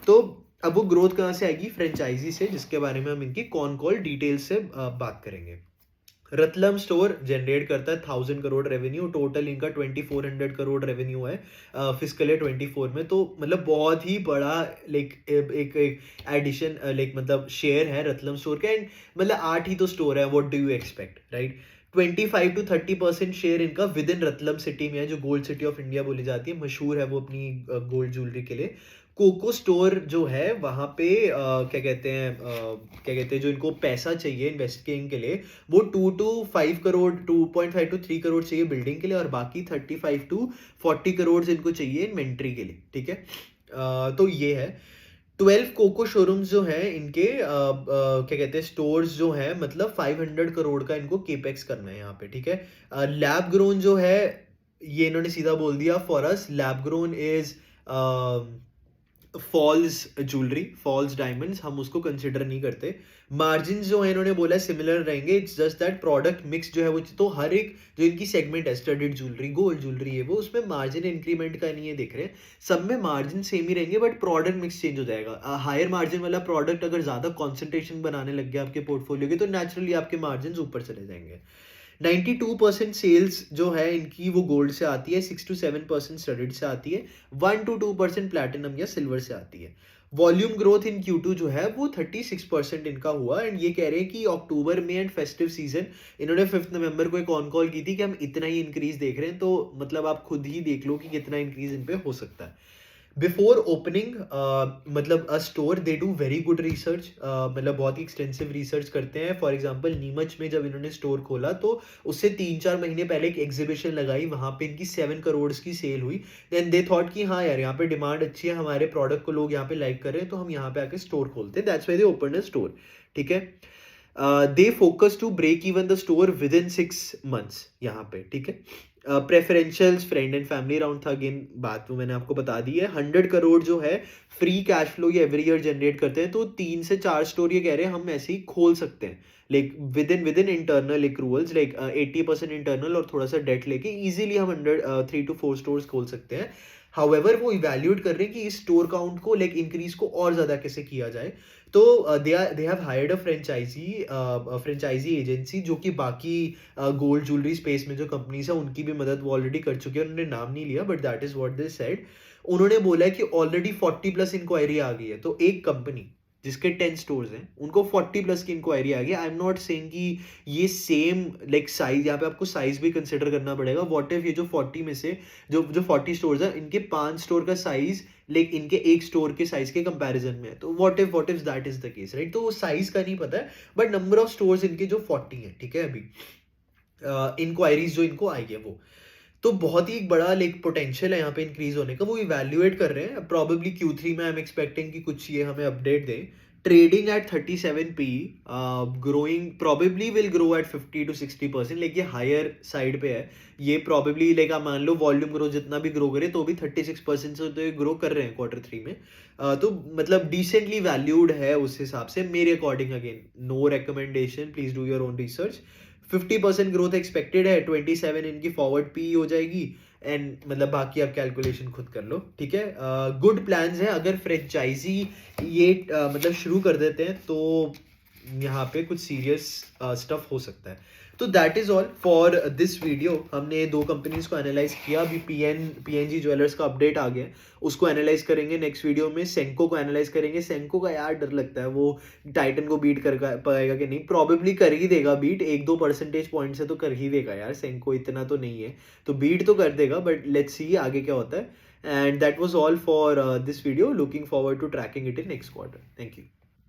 तो अब वो ग्रोथ कहाँ से आएगी? फ्रेंचाइजी से, जिसके बारे में हम इनकी कॉन कॉल डिटेल से बात करेंगे। रतलम स्टोर जनरेट करता है 1000 करोड़ रेवेन्यू, टोटल इनका 2400 करोड़ रेवेन्यू है फिजिकल ईयर 24 में। तो मतलब बहुत ही बड़ा लाइक एक एडिशन लाइक मतलब शेयर है रतलम स्टोर का। एंड मतलब 8 ही तो स्टोर है, what do you expect, right. 25 to 30% share इनका विद इन रतलम सिटी में है, जो गोल्ड सिटी ऑफ इंडिया बोली जाती है, मशहूर है वो अपनी गोल्ड ज्वेलरी के लिए। कोको स्टोर जो है वहाँ पे क्या कहते हैं जो इनको पैसा चाहिए इन्वेस्टिंग के लिए, वो 2 to 5 करोड़, 2.5 to 3 करोड़ चाहिए बिल्डिंग के लिए, और बाकी 35 to 40 करोड़ इनको चाहिए इन्वेंट्री के लिए, ठीक है। तो ये है 12 कोको शोरूम्स जो है इनके क्या कहते हैं स्टोर्स जो है, मतलब 500 करोड़ का इनको केपेक्स करना है यहाँ पे, ठीक है। लैब ग्रोन जो है, ये इन्होंने सीधा बोल दिया, for us lab grown is false jewellery, false diamonds, हम उसको कंसिडर नहीं करते। मार्जिन जो है इन्होंने बोला सिमिलर रहेंगे, it's just that product mix जो है वो, तो हर एक जो इनकी सेगमेंट है, स्टडीड ज्वेलरी, गोल्ड ज्वेलरी है, वो उसमें मार्जिन इंक्रीमेंट का नहीं है देख रहे हैं, सब में मार्जिन सेम ही रहेंगे, बट प्रोडक्ट मिक्स चेंज हो जाएगा। हायर मार्जिन वाला प्रोडक्ट अगर ज्यादा कॉन्सेंट्रेशन बनाने लग गया आपके पोर्टफोलियो के, तो नेचुरली आपके मार्जिन ऊपर चले जाएंगे। 92% सेल्स जो है इनकी वो गोल्ड से आती है, 6 to 7% स्टडीड से आती है, 1 to 2% प्लैटिनम या सिल्वर से आती है। वॉल्यूम ग्रोथ इन Q2 जो है वो 36% इनका हुआ। एंड ये कह रहे हैं कि अक्टूबर में एंड फेस्टिव सीजन, इन्होंने 5 नवंबर को एक ऑन कॉल की थी कि हम इतना ही इंक्रीज देख रहे हैं, तो मतलब आप खुद ही देख लो कि कितना इंक्रीज इन पे हो सकता है। बिफोर ओपनिंग मतलब a store they do very good research, मतलब बहुत ही एक्सटेंसिव रिसर्च करते हैं। फॉर एग्जांपल नीमच में जब इन्होंने स्टोर खोला, तो उससे 3-4 महीने पहले एक एग्जीबिशन लगाई, वहाँ पे इनकी 7 करोड़ की सेल हुई। देन दे थॉट कि हाँ यार, यहाँ पे डिमांड अच्छी है, हमारे प्रोडक्ट को लोग यहाँ पे लाइक कर रहे हैं, तो हम यहाँ पे आके स्टोर खोलते हैं। That's why they open a store, ठीक है। They focus to break even the store within 6 months यहाँ पे, ठीक है। Preferentials friend and family round था, अगेन बात वो मैंने आपको बता दी है। 100 करोड़ जो है फ्री कैश फ्लो ये एवरी ईयर जनरेट करते हैं, तो 3 से 4 स्टोर ये कह रहे हैं हम ऐसे ही खोल सकते हैं, like with in internal accruals, like 80% internal और थोड़ा सा डेट लेके इजीली हम 3 to 4 स्टोर्स खोल सकते हैं। हाउएवर वो इवैल्यूएट कर रहे हैं कि इस स्टोर काउंट को लाइक इंक्रीज को और ज्यादा कैसे किया जाए। तो they have hired a franchisee agency, जो कि बाकी गोल्ड ज्वेलरी स्पेस में जो कंपनीज है उनकी भी मदद वो ऑलरेडी कर चुके हैं। उन्होंने नाम नहीं लिया, but that is what they said. उन्होंने बोला है कि ऑलरेडी 40+ इंक्वायरी आ गई है, तो एक कंपनी जिसके 10 स्टोर्स हैं उनको 40+ की इंक्वायरी आ गई। आई एम नॉट सेइंग कि ये सेम लाइक साइज, यहाँ पे आपको साइज भी कंसिडर करना पड़ेगा। व्हाट इफ ये जो 40 में से जो 40 स्टोर्स हैं, इनके 5 स्टोर का साइज लाइक इनके एक स्टोर के साइज के कंपैरिजन में है, तो what if that is the case, right. तो साइज का नहीं पता है, बट नंबर ऑफ स्टोर्स इनके जो 40 है, ठीक है। अभी इंक्वायरीज जो इनको आई है वो, तो बहुत ही एक बड़ा लाइक पोटेंशियल है यहाँ पे इंक्रीज होने का, वो इवैल्यूएट कर रहे हैं। प्रॉबेबली Q3 में आई एम एक्सपेक्टिंग कि कुछ ये हमें अपडेट दें। Trading at 37 PE, growing probably will grow at 50 to 60%, like ये हायर साइड पे है। ये प्रॉबेबली लाइक आप मान लो वॉल्यूम ग्रो जितना भी ग्रो करे, तो भी 36% से तो ये ग्रो कर रहे हैं Q3 में। तो मतलब डिसेंटली वैल्यूड है उस हिसाब से मेरे according. Again no recommendation, please do your own research. 50% growth expected है, 27 इनकी फॉरवर्ड पी हो जाएगी। एंड मतलब बाकी आप कैलकुलेशन खुद कर लो, ठीक है। गुड प्लान्स है, अगर फ्रेंचाइजी ये मतलब शुरू कर देते हैं, तो यहाँ पे कुछ सीरियस स्टफ हो सकता है। तो that is all for this video. हमने 2 कंपनीज को एनालाइज किया, अभी PNG ज्वेलर्स का अपडेट आ गया, उसको एनालाइज करेंगे नेक्स्ट वीडियो में। सेंको को एनालाइज करेंगे। सेंको का यार डर लगता है वो टाइटन को बीट कर पाएगा कि नहीं, प्रॉबेबली कर ही देगा बीट, 1-2 परसेंटेज पॉइंट से तो कर ही देगा यार, सेंको इतना तो नहीं है, तो बीट तो कर देगा, बट लेट्स सी आगे क्या होता है। And that was all for this video, looking forward to tracking it in next quarter. Thank you.